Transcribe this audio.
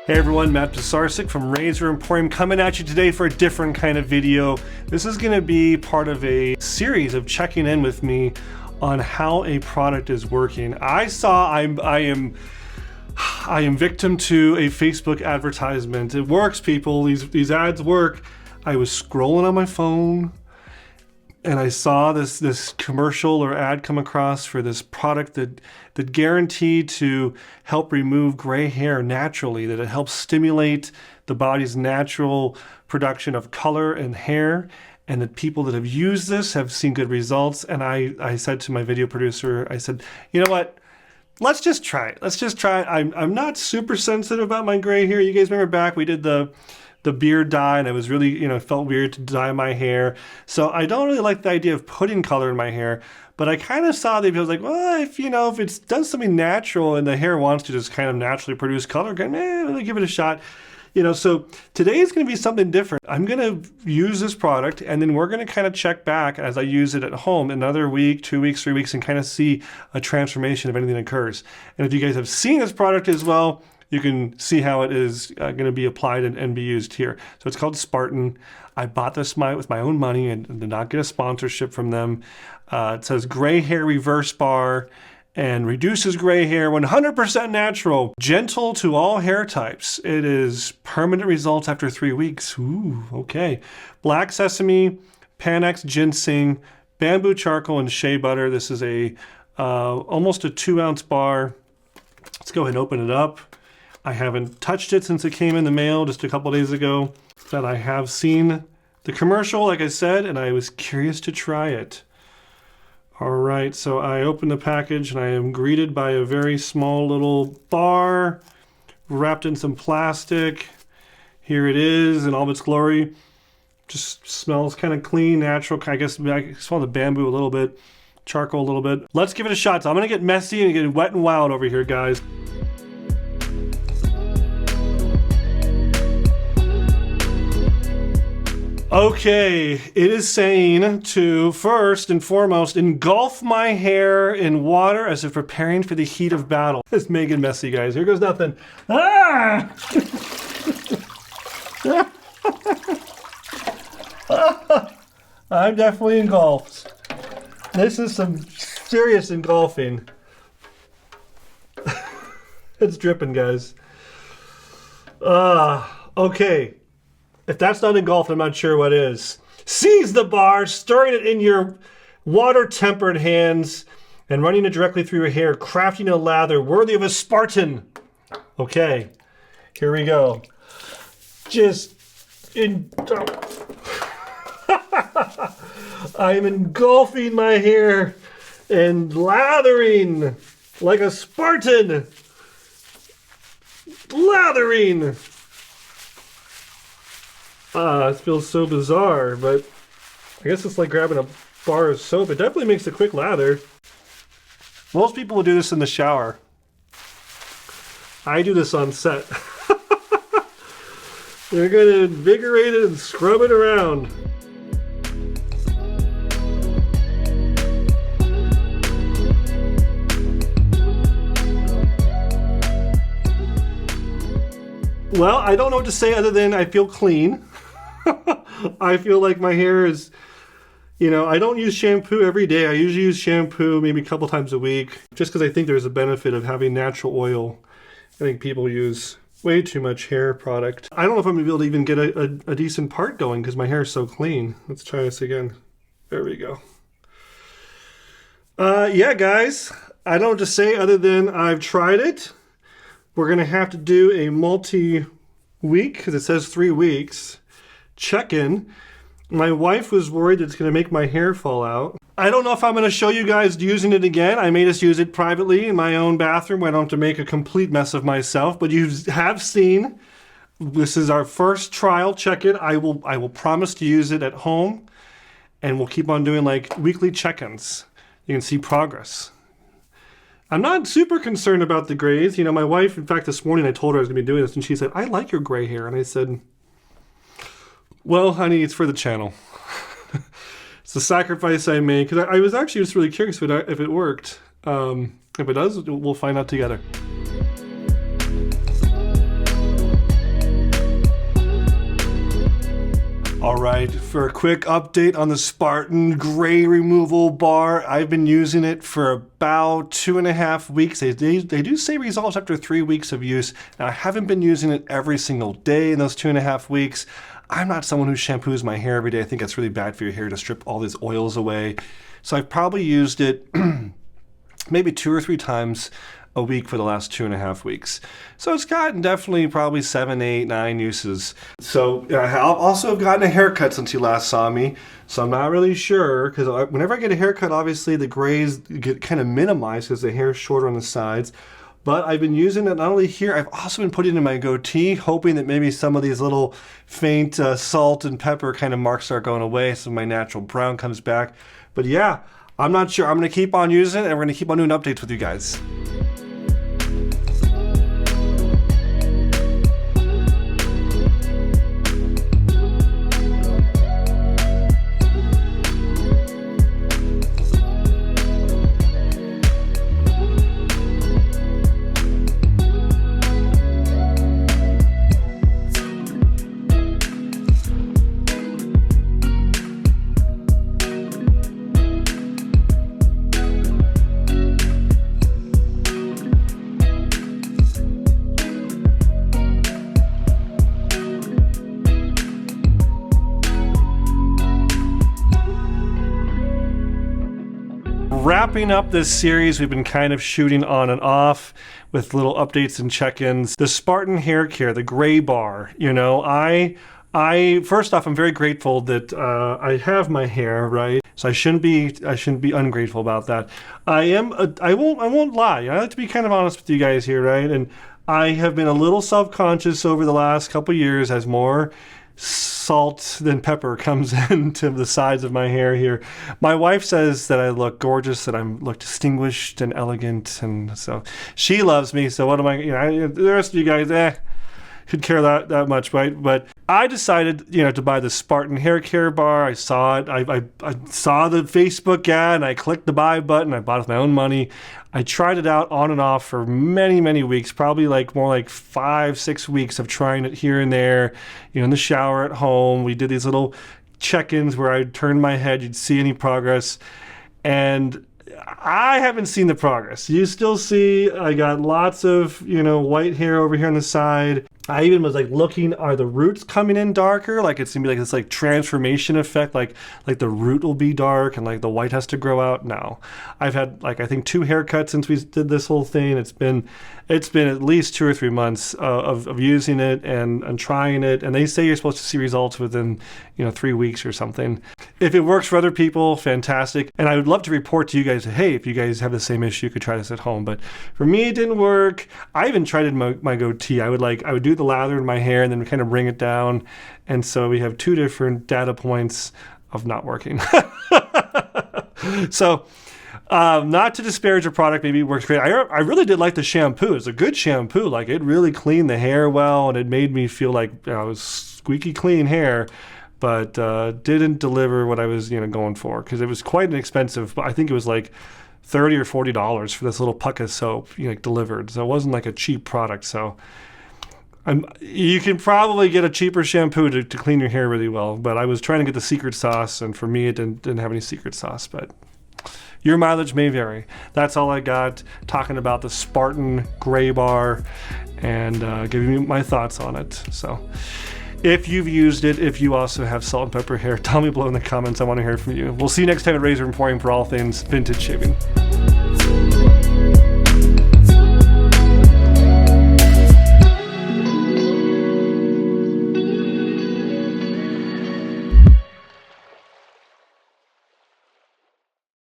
Hey everyone, Matt Pisarcik from Razor Emporium coming at you today for a different kind of video. This is going to be part of a series of checking in with me on how a product is working. I am victim to a Facebook advertisement. It works, people. These ads work. I was scrolling on my phone and I saw this commercial or ad come across for this product that guaranteed to help remove gray hair naturally, that it helps stimulate the body's natural production of color and hair, and that people that have used this have seen good results. And I said to my video producer, I said, you know what? Let's just try it. Let's just try it. I'm not super sensitive about my gray hair. You guys remember back we did the beard dye, and I was really, felt weird to dye my hair. So I don't really like the idea of putting color in my hair, but I kind of saw that I was like, well, if it does something natural and the hair wants to just kind of naturally produce color, let me give it a shot. So today is going to be something different. I'm going to use this product, and then we're going to kind of check back as I use it at home another week, 2 weeks, 3 weeks, and kind of see a transformation if anything occurs. And if you guys have seen this product as well, you can see how it is going to be applied and be used here. So it's called Spartan. I bought this with my own money and did not get a sponsorship from them. It says gray hair reverse bar and reduces gray hair, 100% natural, gentle to all hair types. It is permanent results after 3 weeks. Ooh, okay. Black sesame, Panax ginseng, bamboo charcoal, and shea butter. This is almost a 2-ounce bar. Let's go ahead and open it up. I haven't touched it since it came in the mail just a couple days ago, but I have seen the commercial, like I said, and I was curious to try it. All right, so I open the package and I am greeted by a very small little bar wrapped in some plastic. Here it is in all of its glory. Just smells kind of clean, natural. I guess I smell the bamboo a little bit, charcoal a little bit. Let's give it a shot. So I'm gonna get messy and get wet and wild over here, guys. Okay, it is saying to first and foremost engulf my hair in water as if preparing for the heat of battle. It's Megan messy, guys. Here goes nothing. Ah! I'm definitely engulfed. This is some serious engulfing. It's dripping, guys. Okay. If that's not engulfed, I'm not sure what is. Seize the bar, stirring it in your water-tempered hands and running it directly through your hair, crafting a lather worthy of a Spartan. Okay, here we go. I'm engulfing my hair and lathering like a Spartan. Lathering. It feels so bizarre, but I guess it's like grabbing a bar of soap. It definitely makes a quick lather. Most people will do this in the shower. I do this on set. They're going to invigorate it and scrub it around. Well, I don't know what to say other than I feel clean. I feel like my hair is, I don't use shampoo every day. I usually use shampoo maybe a couple times a week, just because I think there's a benefit of having natural oil. I think people use way too much hair product. I don't know if I'm going to be able to even get a decent part going because my hair is so clean. Let's try this again. There we go. Yeah, guys, I don't know what to say other than I've tried it. We're going to have to do a multi-week, because it says 3 weeks, check-in. My wife was worried it's going to make my hair fall out. I don't know if I'm going to show you guys using it again. I may just use it privately in my own bathroom where I don't have to make a complete mess of myself. But you have seen, this is our first trial check-in. I will promise to use it at home, and we'll keep on doing like weekly check-ins. You can see progress. I'm not super concerned about the grays. My wife, in fact, this morning I told her I was going to be doing this, and she said, I like your gray hair. And I said, well, honey, it's for the channel. It's the sacrifice I made, because I was actually just really curious if it worked. If it does, we'll find out together. All right, for a quick update on the Spartan gray removal bar, I've been using it for about 2.5 weeks. They do say results after 3 weeks of use. Now, I haven't been using it every single day in those 2.5 weeks. I'm not someone who shampoos my hair every day. I think it's really bad for your hair to strip all these oils away. So I've probably used it maybe 2 or 3 times a week for the last 2.5 weeks. So it's gotten definitely probably 7, 8, 9 uses. So I also have gotten a haircut since you last saw me. So I'm not really sure, because whenever I get a haircut, obviously the grays get kind of minimized because the hair is shorter on the sides. But I've been using it not only here, I've also been putting it in my goatee, hoping that maybe some of these little faint salt and pepper kind of marks start going away, so my natural brown comes back. But yeah, I'm not sure. I'm gonna keep on using it, and we're gonna keep on doing updates with you guys. Wrapping up this series, we've been kind of shooting on and off with little updates and check-ins. The Spartan hair care, the gray bar, you know, I first off, I'm very grateful that I have my hair, right? So I shouldn't be ungrateful about that. I won't lie. I like to be kind of honest with you guys here, right? And I have been a little self-conscious over the last couple years as more salt than pepper comes into the sides of my hair here. My wife says that I look gorgeous, that I look distinguished and elegant, and so she loves me. So what am I, you know, the rest of you guys, could care that much, right? But I decided, you know, to buy the Spartan hair care bar. I saw it. I saw the Facebook ad, and I clicked the buy button. I bought it with my own money. I tried it out on and off for many, many weeks, probably more like 5, 6 weeks of trying it here and there, you know, in the shower at home. We did these little check-ins where I'd turn my head, you'd see any progress. And I haven't seen the progress. You still see I got lots of, you know, white hair over here on the side. I even was like looking, are the roots coming in darker? Like it's gonna be like this like transformation effect, like the root will be dark and like the white has to grow out. No, I've had like I think 2 haircuts since we did this whole thing. It's been at least 2 or 3 months of using it and trying it. And they say you're supposed to see results within, you know, 3 weeks or something. If it works for other people, fantastic. And I would love to report to you guys, hey, if you guys have the same issue, you could try this at home. But for me, it didn't work. I even tried it in my goatee. I would do the lather in my hair and then kind of bring it down. And so we have 2 different data points of not working. So not to disparage a product, maybe it works great. I really did like the shampoo. It's a good shampoo. Like it really cleaned the hair well, and it made me feel like, you know, it was squeaky clean hair, but didn't deliver what I was, you know, going for, because it was quite an expensive. I think it was like $30 or $40 for this little puck of soap, you know, delivered. So it wasn't like a cheap product. So you can probably get a cheaper shampoo to clean your hair really well, but I was trying to get the secret sauce, and for me, it didn't have any secret sauce. But your mileage may vary. That's all I got, talking about the Spartan gray bar and giving you my thoughts on it. So if you've used it, if you also have salt and pepper hair, tell me below in the comments. I want to hear from you. We'll see you next time at Razor Emporium for all things vintage shaving.